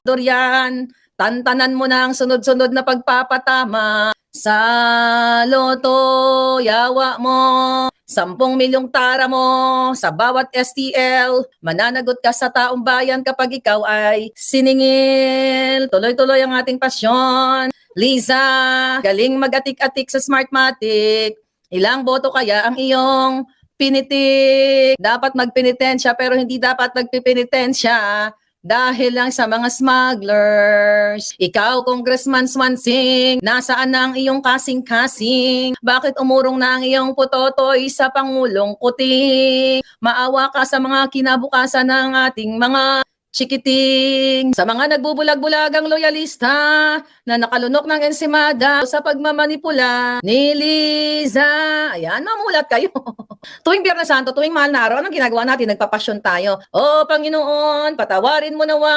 Dorian, tantanan mo na ang sunod-sunod na pagpapatama sa loto, yawa mo, 10 milyong tara mo sa bawat STL, mananagot ka sa taong bayan kapag ikaw ay siningil. Tuloy-tuloy ang ating pasyon. Liza, galing mag-atik-atik sa Smartmatic. Ilang boto kaya ang iyong pinitik? Dapat magpenitensya pero hindi dapat magpipinitensya dahil lang sa mga smugglers. Ikaw, Congressman Swansing, nasaan na ang iyong kasing-kasing? Bakit umurong na ang iyong putotoy sa Pangulong Kuting? Maawa ka sa mga kinabukasan ng ating mga chikiting, sa mga nagbubulag-bulagang loyalista na nakalunok ng ensimada sa pagmamanipula ni Liza. Ayan, mamulat kayo. Tuwing Biyernes Santo, tuwing mahal na araw, anong ginagawa natin? Nagpapasyon tayo. O Panginoon, patawarin mo nawa